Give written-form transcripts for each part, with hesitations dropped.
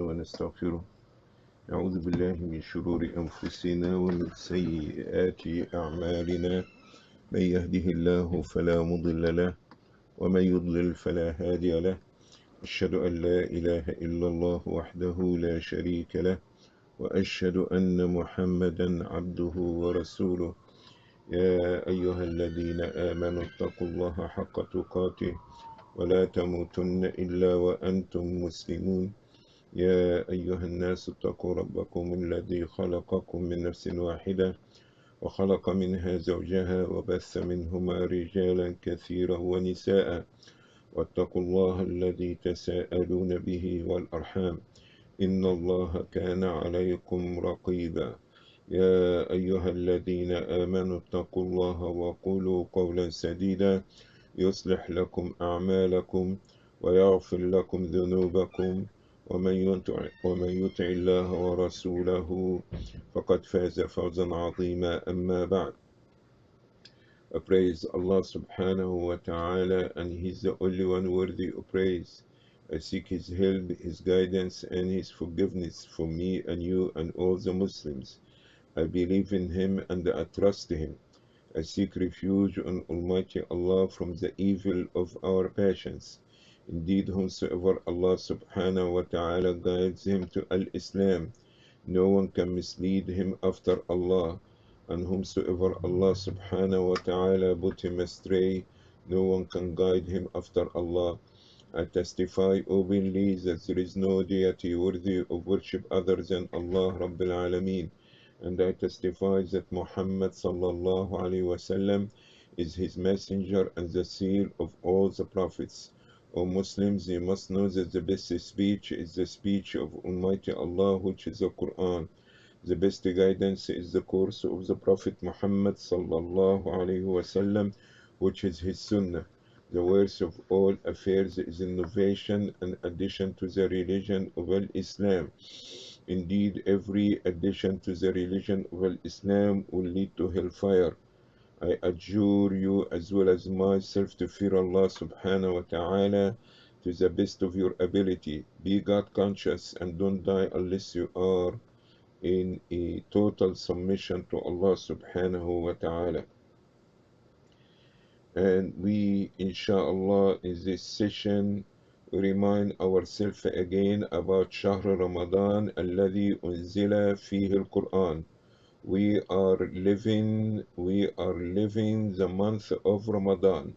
ونستغفره. نعوذ بالله من شرور أنفسنا ومن سيئات أعمالنا. من يهده الله فلا مضل له ومن يضلل فلا هادي له. أشهد أن لا إله إلا الله وحده لا شريك له، وأشهد أن محمدا عبده ورسوله. يا أيها الذين آمنوا اتقوا الله حق تقاته ولا تموتن إلا وأنتم مسلمون. يا أيها الناس اتقوا ربكم الذي خلقكم من نفس واحدة وخلق منها زوجها وبث منهما رجالا كثيرا ونساء، واتقوا الله الذي تساءلون به والأرحام، إن الله كان عليكم رقيبا. يا أيها الذين آمنوا اتقوا الله وقولوا قولا سديدا يصلح لكم أعمالكم ويغفر لكم ذنوبكم، ومن يطع الله ورسوله فقد فاز فوزا عظيما. أما بعد. I praise Allah subhanahu wa ta'ala, and He's the only one worthy of praise. I seek His help, His guidance, and His forgiveness for me and you and all the Muslims. I believe in Him and I trust Him. I seek refuge on Almighty Allah from the evil of our passions. Indeed, whomsoever Allah subhanahu wa ta'ala guides him to Al-Islam, no one can mislead him after Allah. And whomsoever Allah subhanahu wa ta'ala put him astray, no one can guide him after Allah. I testify openly that there is no deity worthy of worship other than Allah Rabbil Alameen. And I testify that Muhammad sallallahu alaihi wasallam is his messenger and the seal of all the prophets. O Muslims, you must know that the best speech is the speech of Almighty Allah, which is the Quran. The best guidance is the course of the Prophet Muhammad sallallahu alaihi wasallam, which is his Sunnah. The worst of all affairs is innovation and addition to the religion of Islam. Indeed, every addition to the religion of Islam will lead to hellfire. I adjure you as well as myself to fear Allah subhanahu wa ta'ala to the best of your ability. Be God conscious and don't die unless you are in a total submission to Allah subhanahu wa ta'ala. And we, inshallah, in this session, remind ourselves again about Shahr Ramadan الذي أنزل فيه القرآن. We are living the month of Ramadan.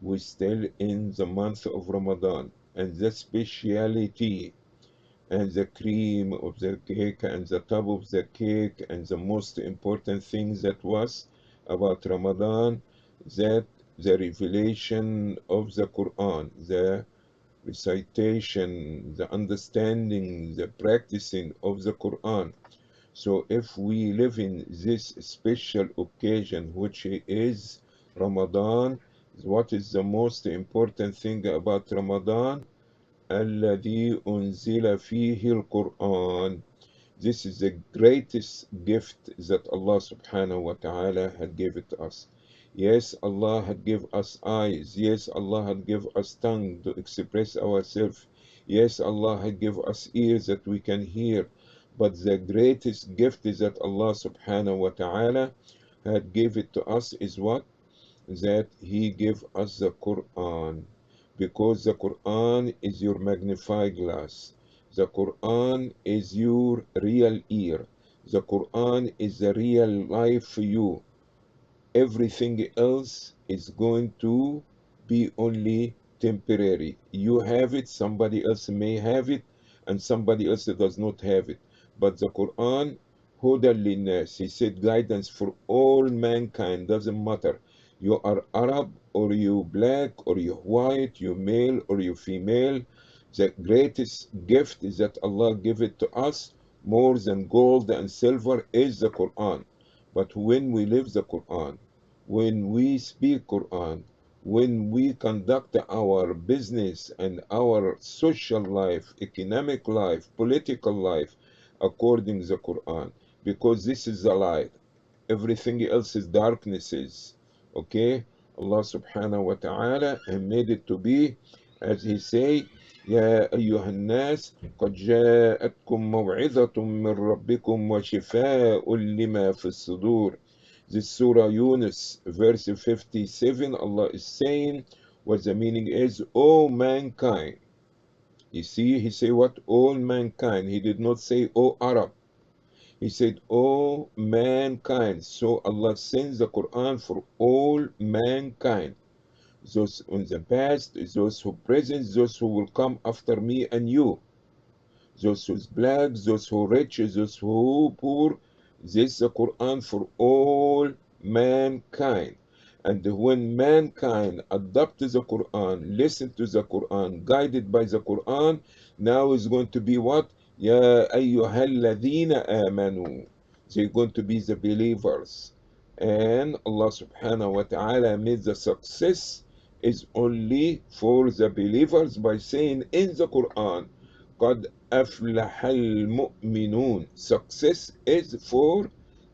We're still in the month of Ramadan, and the speciality and the cream of the cake and the top of the cake and the most important thing that was about Ramadan, that the revelation of the Quran, the recitation, the understanding, the practicing of the Quran. So if we live in this special occasion, which is Ramadan, what is the most important thing about Ramadan? الذي أنزل فيه القرآن. This is the greatest gift that Allah subhanahu wa ta'ala had given to us. Yes, Allah had given us eyes. Yes, Allah had given us tongue to express ourselves. Yes, Allah had given us ears that we can hear. But the greatest gift is that Allah subhanahu wa ta'ala had given to us is what? That He gave us the Quran. Because the Quran is your magnifying glass. The Quran is your real ear. The Quran is the real life for you. Everything else is going to be only temporary. You have it, somebody else may have it, and somebody else does not have it. But the Quran, Hudan linnas, He said guidance for all mankind, doesn't matter. You are Arab or you black or you white, you male or you female. The greatest gift is that Allah give it to us more than gold and silver is the Quran. But when we live the Quran, when we speak Quran, when we conduct our business and our social life, economic life, political life according to the Quran, because this is the light. Everything else is darknesses. Okay? Allah subhanahu wa ta'ala made it to be, as He say, يا أيها الناس قد جاءتكم موعظة من ربكم وشفاء لما في الصدور. This Surah Yunus, verse 57, Allah is saying what the meaning is, O mankind. You see, he said what? All mankind. He did not say, O Arab. He said, O mankind. So Allah sends the Quran for all mankind. Those in the past, those who present, those who will come after me and you. Those who's black, those who rich, those who poor. This is the Quran for all mankind. And when mankind adopt the Quran, listen to the Quran, guided by the Quran, now is going to be what? Ya ayyuhalladhina amanu. They're going to be the believers. And Allah subhanahu wa ta'ala made the success is only for the believers by saying in the Quran, قد أفلح المؤمنون. Success is for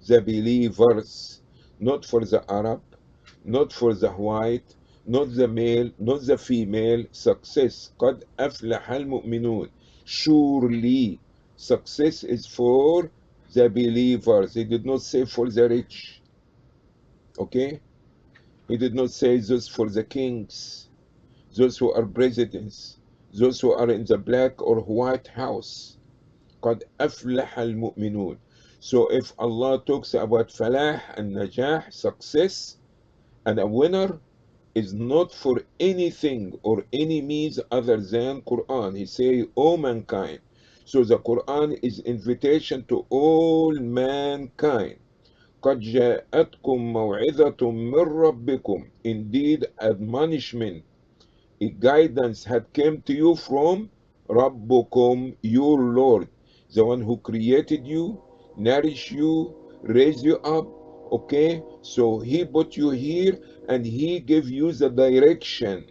the believers, not for the Arab, not for the white, not the male, not the female. Success. قد أفلح المؤمنون. Surely, success is for the believers. He did not say for the rich. Okay? He did not say this for the kings, those who are presidents, those who are in the black or white house. قد أفلح المؤمنون. So if Allah talks about falah and najah, success, and a winner is not for anything or any means other than Quran. He say, O mankind. So the Quran is invitation to all mankind. قد جاءتكم موعظة من ربكم. Indeed, admonishment, a guidance had came to you from Rabbukum, your Lord, the one who created you, nourished you, raised you up. Okay, so he put you here and he gave you the direction.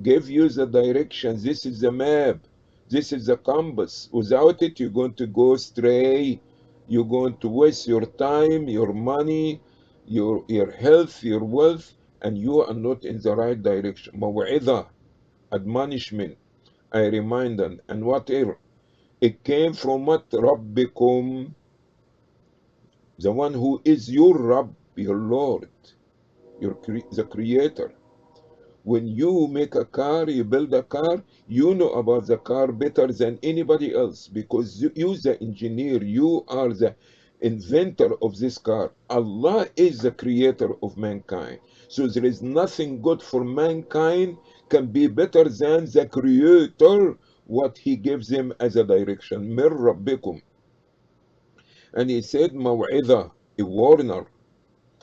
Gave you the direction. This is the map. This is the compass. Without it, you're going to go astray. You're going to waste your time, your money, your health, your wealth, and you are not in the right direction. Maw'idah, admonishment, I remind them, and whatever. It came from what? Rabbikum, the one who is your Rabb, your Lord, the Creator. When you make a car, you build a car, you know about the car better than anybody else because you the engineer, you are the inventor of this car. Allah is the creator of mankind. So there is nothing good for mankind can be better than the creator, what he gives them as a direction. Mir Rabbikum. And he said, Maw'idah, a warner,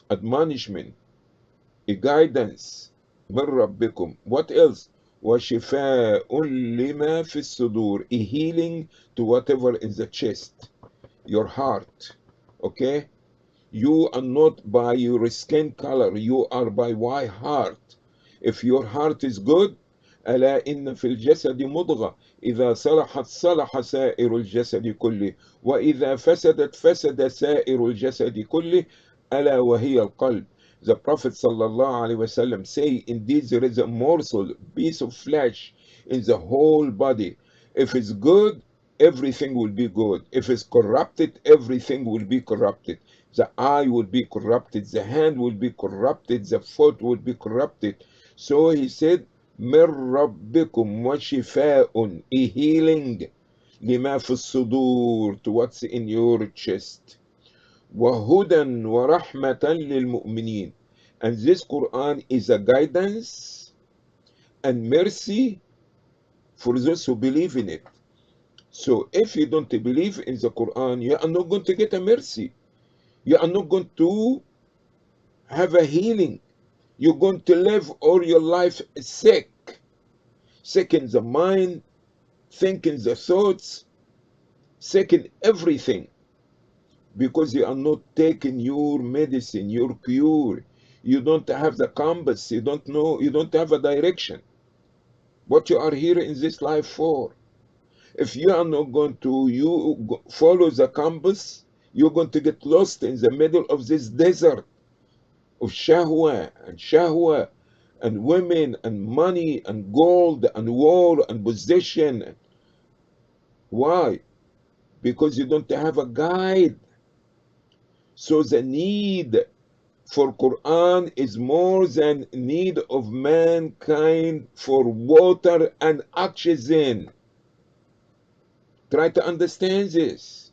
admonishment, a guidance. من ربكم. What else? وشفاء لما في الصدور. A healing to whatever in the chest, your heart. Okay? You are not by your skin color, you are by why heart. If your heart is good, ألا إن في الجسد مضغة إذا صلحت صلح سائر الجسد كله وإذا فسدت فسد سائر الجسد كله ألا وهي القلب. The Prophet sallallahu alaihi wasallam say, indeed there is a morsel, piece of flesh in the whole body. If it's good, everything will be good. If it's corrupted, everything will be corrupted. The eye will be corrupted, the hand will be corrupted, the foot will be corrupted. So he said, من ربكم وشفاء, a healing, لما في الصدور, to what's in your chest. وَهُدًى وَرَحْمَةً لِلْمُؤْمِنِينَ. And this Quran is a guidance and mercy for those who believe in it. So if you don't believe in the Quran, you are not going to get a mercy. You are not going to have a healing. You're going to live all your life sick. Sick in the mind, thinking the thoughts, sick in everything. Because you are not taking your medicine, your cure. You don't have the compass. You don't know. You don't have a direction. What you are here in this life for. If you are not going to follow the compass, you're going to get lost in the middle of this desert of shahwa and shahwa and women and money and gold and war and position. Why? Because you don't have a guide. So the need for Quran is more than need of mankind for water and oxygen. Try to understand this.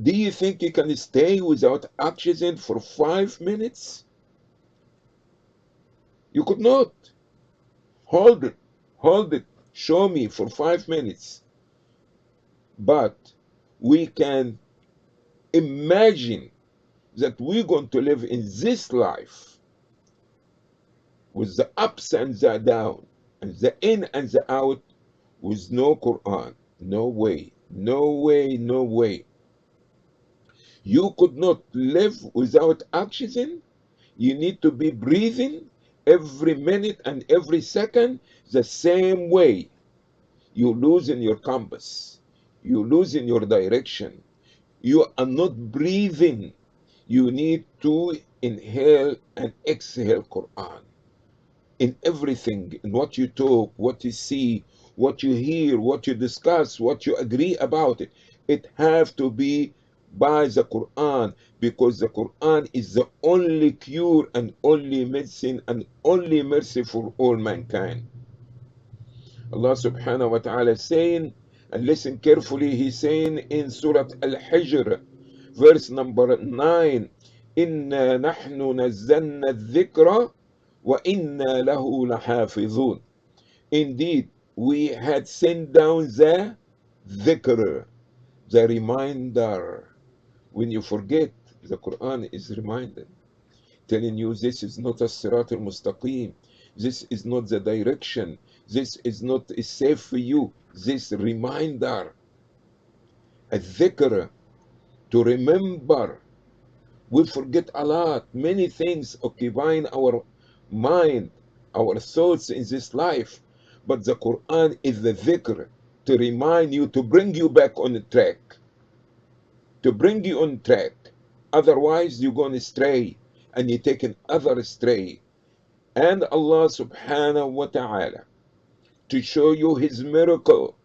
Do you think you can stay without oxygen for 5 minutes? You could not. Hold it. Hold it. Show me for 5 minutes. But we can imagine that we're going to live in this life with the ups and the down and the in and the out with no Quran. No way. No way. No way. You could not live without oxygen. You need to be breathing every minute and every second the same way. You lose in your compass. You lose in your direction. You are not breathing. You need to inhale and exhale Quran in everything, in what you talk, what you see, what you hear, what you discuss, what you agree about it. It have to be by the Quran, because the Quran is the only cure and only medicine and only mercy for all mankind. Allah subhanahu wa ta'ala is saying, and listen carefully, he's saying in Surah Al-Hijr, verse number 9, إِنَّا نَحْنُ نَزَّلْنَا الذِّكْرَ وَإِنَّا لَهُ لَحَافِظُونَ. Indeed, we had sent down the dhikr, the reminder. When you forget, the Quran is reminded, telling you this is not a sirat al-mustaqim, this is not the direction, this is not safe for you. This reminder, a dhikr, to remember. We forget a lot, many things occupying our mind, our thoughts in this life. But the Quran is the dhikr to remind you, to bring you back on the track, to bring you on track. Otherwise, you're going to stray and you're taking other stray. And Allah subhanahu wa ta'ala, to show you His miracle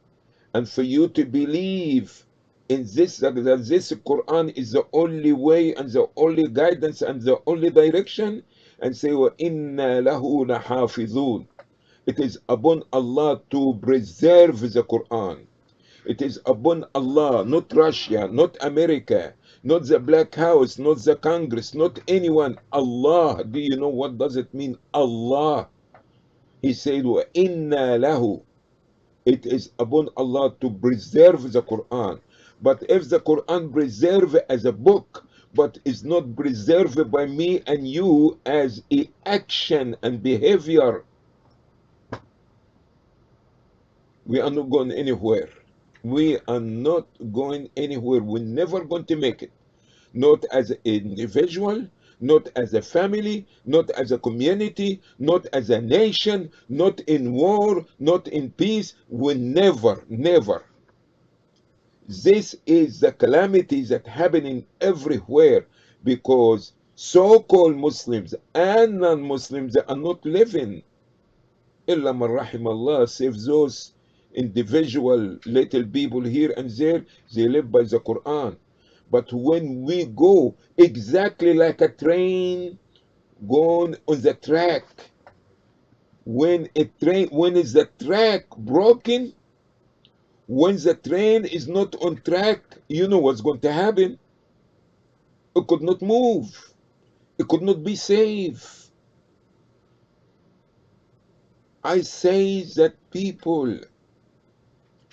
and for you to believe in this, that this Quran is the only way and the only guidance and the only direction, and say, وَإِنَّا لَهُ لَحَافِظُونَ. It is upon Allah to preserve the Quran. It is upon Allah, not Russia, not America, not the Black House, not the Congress, not anyone. Allah. Do you know what does it mean? Allah. He said, وَإِنَّا لَهُ. It is upon Allah to preserve the Quran. But if the Quran preserved as a book, but is not preserved by me and you as a action and behavior, we are not going anywhere. We are not going anywhere. We're never going to make it. Not as an individual, not as a family, not as a community, not as a nation, not in war, not in peace. We never, never. This is the calamity that happening everywhere, because so-called Muslims and non-Muslims are not living. Illa man rahim Allah, save those individual little people here and there, they live by the Quran. But when we go exactly like a train going on the track, when is the track broken, when the train is not on track, you know what's going to happen. It could not move. It could not be safe. I say that people,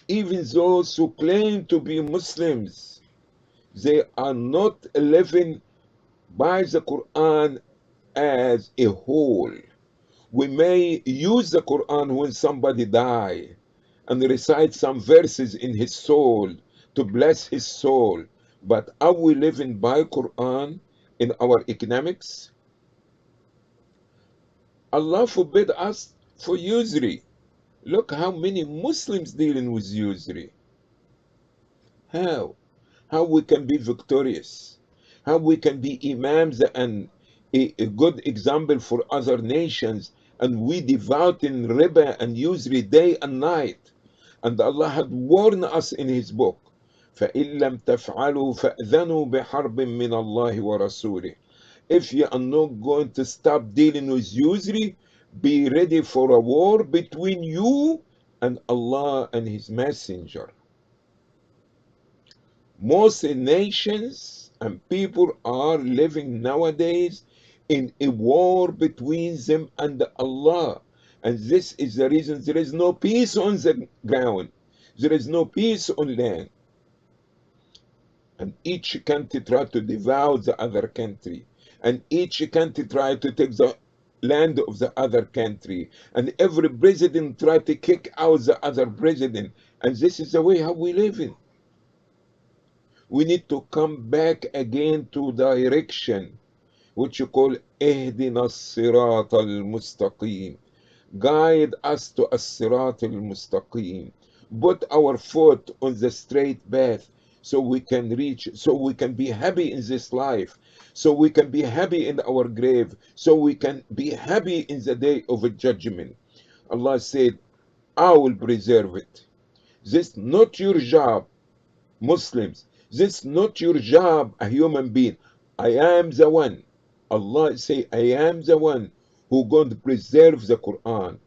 even those who claim to be Muslims, they are not living by the Quran as a whole. We may use the Quran when somebody die and recite some verses in his soul to bless his soul. But are we living by Quran in our economics? Allah forbid us for usury. Look how many Muslims dealing with usury. How? How we can be victorious? How we can be imams and a good example for other nations, and we devout in riba and usury day and night. And Allah had warned us in His book, فَإِن لَمْ تَفْعَلُوا فَأْذَنُوا بِحَرْبٍ مِّنَ اللَّهِ وَرَسُولِهِ. If you are not going to stop dealing with usury, be ready for a war between you and Allah and His Messenger. Most nations and people are living nowadays in a war between them and Allah. And this is the reason there is no peace on the ground. There is no peace on land. And each country try to devour the other country. And each country try to take the land of the other country. And every president try to kick out the other president. And this is the way how we live in. We need to come back again to direction, which you call اهدنا الصراط المستقيم. Guide us to الصراط المستقيم. Put our foot on the straight path so we can reach, so we can be happy in this life, so we can be happy in our grave, so we can be happy in the day of judgment. Allah said, I will preserve it. This is not your job, Muslims. This is not your job, a human being. I am the one. Allah say, I am the one who going to preserve the Quran.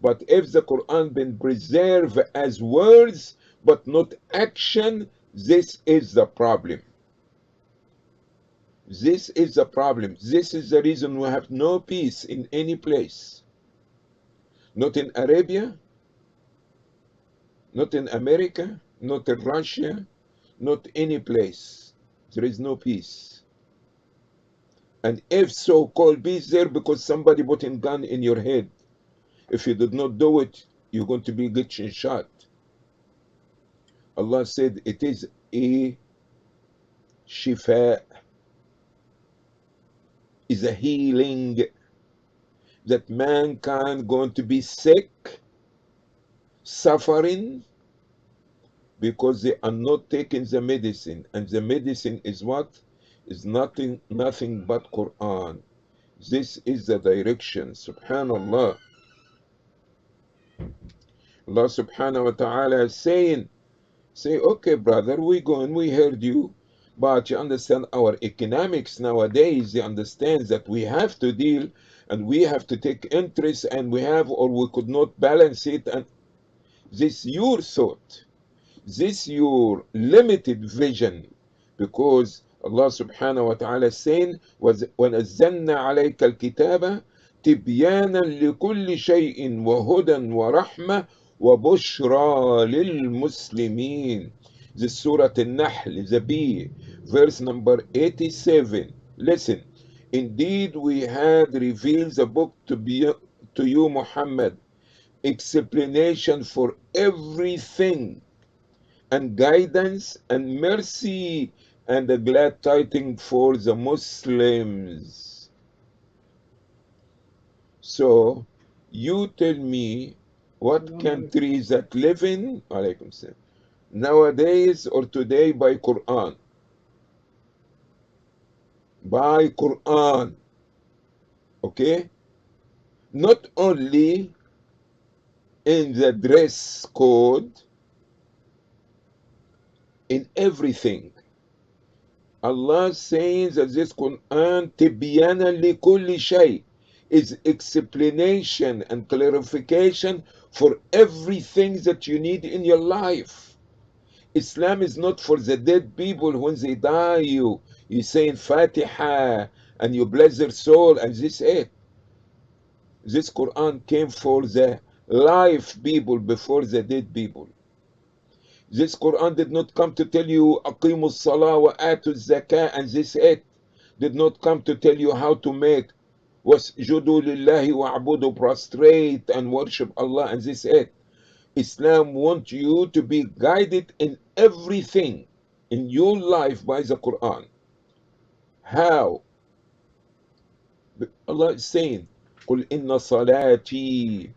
But if the Quran been preserved as words but not action, this is the problem. This is the problem. This is the reason we have no peace in any place. Not in Arabia, not in America, not in Russia, not any place. There is no peace. And if so-called peace there because somebody put a gun in your head, if you did not do it, you're going to be getting shot. Allah said it is a shifa, is a healing, that mankind going to be sick, suffering, because they are not taking the medicine. And the medicine is what? Is nothing but Quran. This is the direction. Subhanallah. Allah subhanahu wa ta'ala is saying, say, okay, brother, we heard you, but you understand our economics nowadays, they understand that we have to deal and we have to take interest and we have, or we could not balance it. And this your thought. This your limited vision, because Allah subhanahu wa ta'ala is saying, وَنَزَّلْنَا عَلَيْكَ الْكِتَابَ تِبْيَانًا لِكُلِّ شَيْءٍ وَهُدًى وَرَحْمَةً وَبُشْرَى لِلْمُسْلِمِينَ. This Surah Al-Nahl, the B, verse number 87. Listen, indeed we had revealed the book to you, Muhammad, explanation for everything, and guidance and mercy and a glad tidings for the Muslims. So you tell me what countries that live in alaikum salam, nowadays or today by Quran. By Quran. Okay? Not only in the dress code, in everything. Allah saying that this Quran tibyana li kulli shay is explanation and clarification for everything that you need in your life. Islam is not for the dead people. When they die, you say in Fatiha and you bless their soul, and this it. This Quran came for the life people before the dead people. This Quran did not come to tell you aqimu salah wa atu zakah and this it. Did not come to tell you how to make wasjudu lillahi wa'budu, prostrate and worship Allah and this it. Islam wants you to be guided in everything in your life by the Quran. How? Allah is saying, قُلْ إِنَّ صَلَاتِي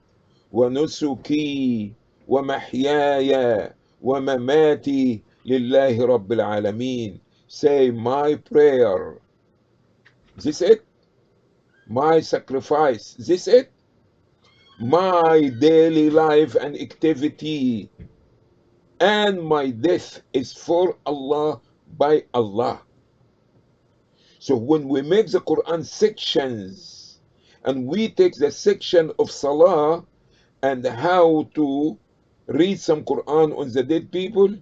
وَنُسُكِي وَمَحْيَايَ وَمَمَاتِي لِلَّهِ رَبِّ الْعَالَمِينَ. Say, my prayer. Is this it? my sacrifice. This it? My daily life and activity and my death is for Allah, by Allah. So when we make the Quran sections and we take the section of Salah and how to read some Quran on the dead people,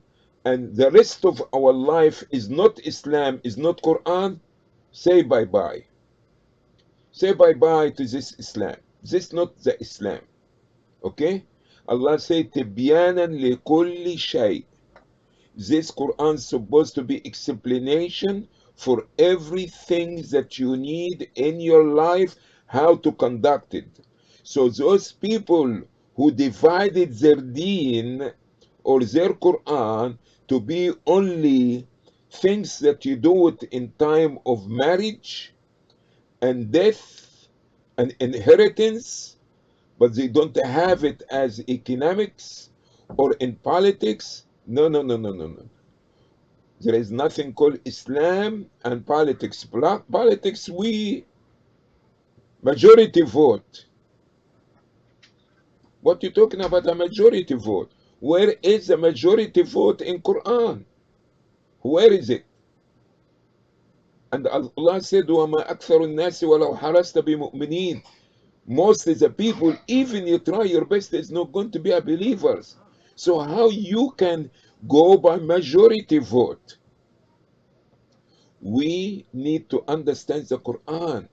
and the rest of our life is not Islam, is not Quran, say bye bye. Say bye bye to this Islam. This not the Islam. Okay? Allah say Tibyanan li kulli shay. This Quran is supposed to be explanation for everything that you need in your life, how to conduct it. So those people who divided their deen or their Quran to be only things that you do it in time of marriage and death and inheritance, but they don't have it as economics or in politics. No, no, no, no, no, no. There is nothing called Islam and politics. Politics, we majority vote. What you talking about a majority vote? Where is the majority vote in Quran? Where is it? And Allah said, وَمَا أَكْثَرُ النَّاسِ وَلَوْ حَرَصْتَ بِمُؤْمِنِينَ. Most of the people, even you try your best, is not going to be a believers. So how you can go by majority vote? We need to understand the Quran,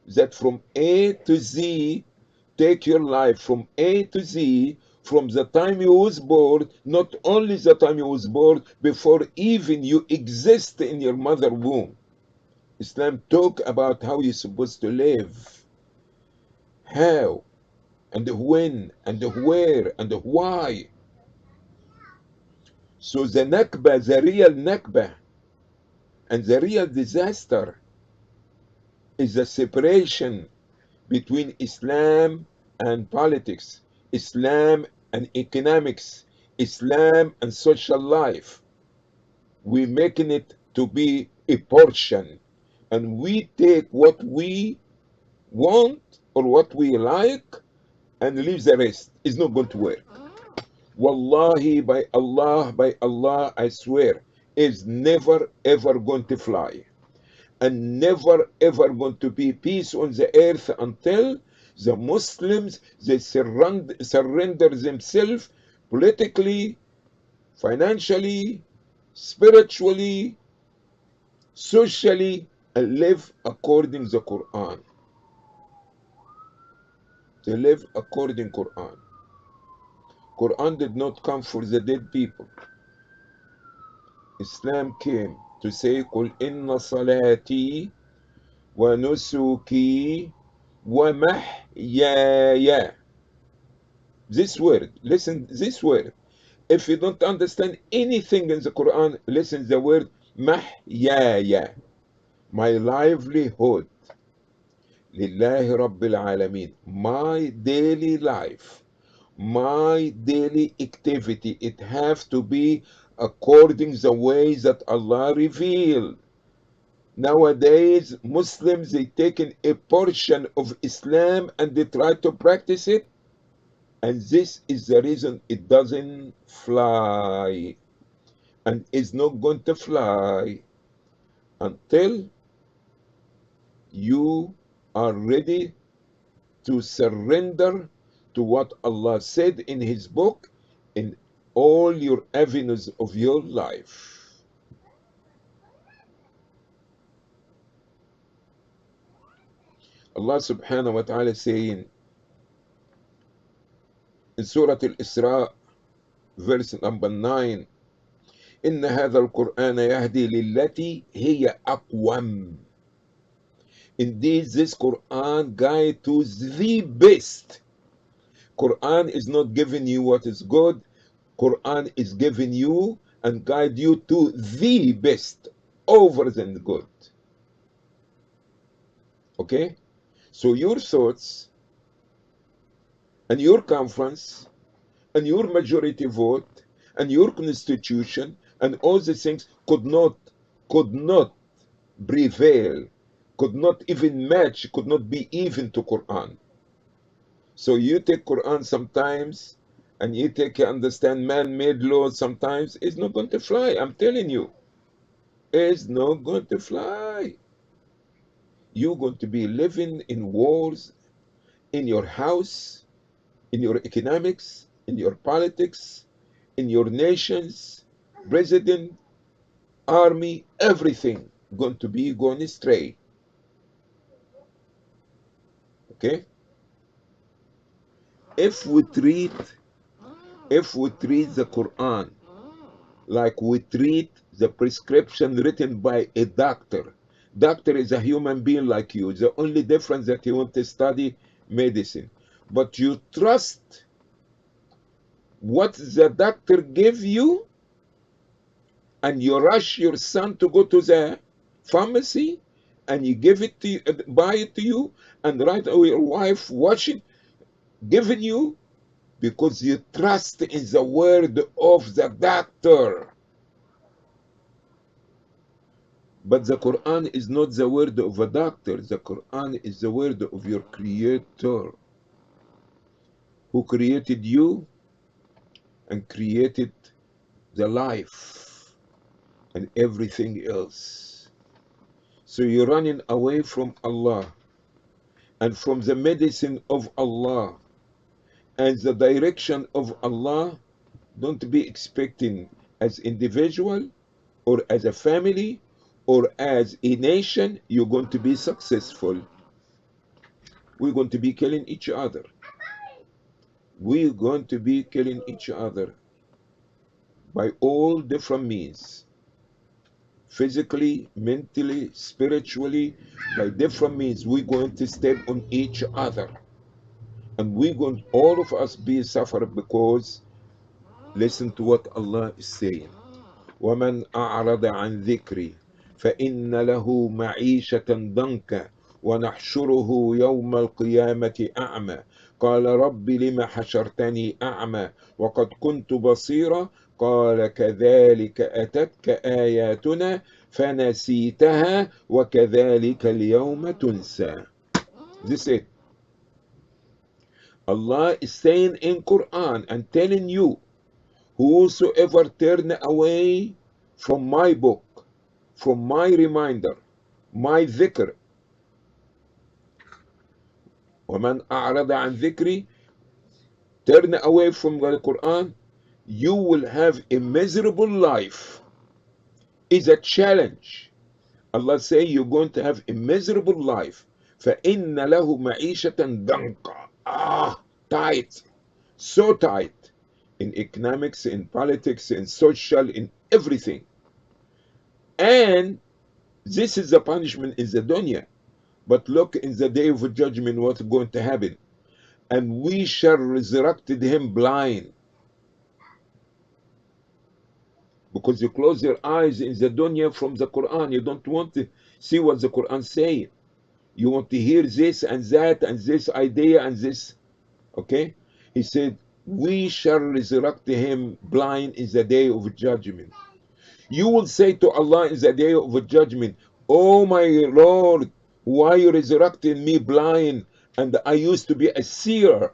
that from A to Z, take your life from A to Z, from the time you was born, not only the time you was born, before even you exist in your mother womb. Islam talk about how you're supposed to live, how, and when, and where, and why. So the Nakba, the real Nakba, and the real disaster is the separation between Islam and politics, Islam and economics, Islam and social life. We're making it to be a portion, and we take what we want or what we like and leave the rest. It's not going to work. Wallahi, by Allah, I swear, is never ever going to fly, and never ever going to be peace on the earth until the Muslims, they surrender themselves politically, financially, spiritually, socially, and live according to the Quran. They live according to Quran. Quran did not come for the dead people. Islam came to say, قُلْ إِنَّ صَلَاتِي وَنُسُكِي وَمَحْيَايَ. This word, listen this word. If you don't understand anything in the Quran, listen the word محياي, my livelihood. Lillahi Rabbil Alameen, my daily life, my daily activity, it have to be according the way that Allah revealed. Nowadays, Muslims, they taken a portion of Islam and they try to practice it, and this is the reason it doesn't fly, and is not going to fly until you are ready to surrender to what Allah said in His book in all your avenues of your life. Allah subhanahu wa ta'ala saying in Surah Al-Isra, verse number 9, إن هذا القرآن يهدي للتي هي أقوم. Indeed, this Quran guide to the best. Quran is not giving you what is good. Quran is giving you and guide you to the best over than the good. Okay? So your thoughts and your conference and your majority vote and your constitution and all the things could not prevail could not even match, could not be even to Quran. So you take Quran sometimes and you take understand man-made laws sometimes, it's not going to fly. I'm telling you, it's not going to fly. You're going to be living in wars in your house, in your economics, in your politics, in your nations, president, army, everything going to be going astray. Okay? If we treat the Quran like we treat the prescription written by a doctor. Doctor is a human being like you. The only difference that you want to study medicine. But you trust what the doctor gave you, and you rush your son to go to the pharmacy and you give it to you, buy it to you, and right away your wife watching, giving you, because you trust in the word of the doctor. But the Quran is not the word of a doctor. The Quran is the word of your Creator, who created you and created the life and everything else. So you're running away from Allah and from the medicine of Allah and the direction of Allah. Don't be expecting as individual or as a family or as a nation you're going to be successful. We're going to be killing each other. We're going to be killing each other by all different means, physically, mentally, spiritually, by different means. We're going to step on each other, and we're going, all of us, be suffer because listen to what Allah is saying. وَمَنْ أَعْرَضَ عَنْ ذِكْرِي فَإِنَّ لَهُ مَعِيشَةً ضَنْكًا وَنَحْشُرُهُ يَوْمَ الْقِيَامَةِ أَعْمَى قال رب لم حشرتني أعمى وقد كنت بصيرا قال كذلك أتتك آياتنا فنسيتها وكذلك اليوم تنسى. This is it. Allah is saying in Quran and telling you, whosoever turn away from my book, from my reminder, my dhikr, وَمَنْ أَعْرَضَ عَنْ ذِكْرِي, turn away from the Quran, you will have a miserable life. It's a challenge. Allah say you're going to have a miserable life. فَإِنَّ لَهُ مَعِيشَةً ضَنْكًا. Tight. So tight. In economics, in politics, in social, in everything. And this is the punishment in the dunya. But look in the day of judgment what's going to happen. And we shall resurrect him blind. Because you close your eyes in the dunya from the Quran. You don't want to see what the Quran saying. You want to hear this and that and this idea and this. Okay? He said, we shall resurrect him blind in the day of judgment. You will say to Allah in the day of judgment, oh my Lord, why you resurrecting me blind? And I used to be a seer.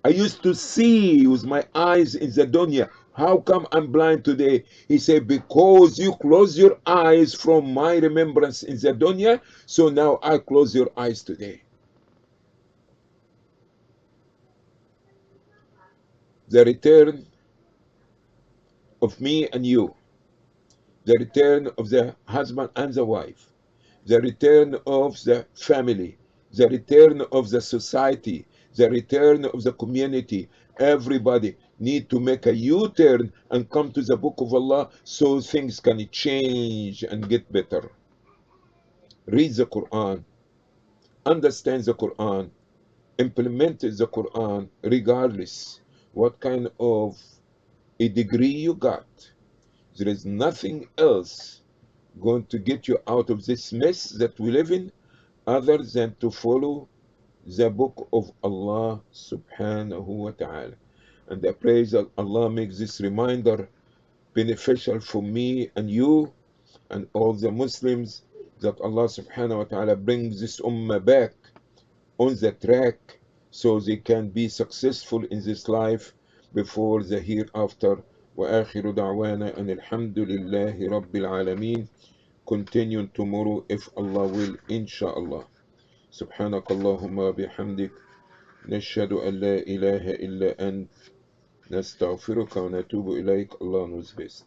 I used to see with my eyes in the dunya. How come I'm blind today? He said, because you close your eyes from my remembrance in the dunya, so now I close your eyes today. The return of me and you, the return of the husband and the wife, the return of the family, the return of the society, the return of the community. Everybody need to make a U-turn and come to the book of Allah so things can change and get better. Read the Quran, understand the Quran, implement the Quran regardless what kind of a degree you got. There is nothing else going to get you out of this mess that we live in other than to follow the book of Allah subhanahu wa ta'ala. And I pray that Allah makes this reminder beneficial for me and you and all the Muslims that Allah subhanahu wa ta'ala brings this ummah back on the track so they can be successful in this life before the hereafter. وآخر دعوانا أن الحمد لله رب العالمين. Continue tomorrow if Allah will, inshallah. سبحانك اللهم وبحمدك نشهد أن لا إله إلا أنت نستغفرك ونتوب إليك. Allah knows best.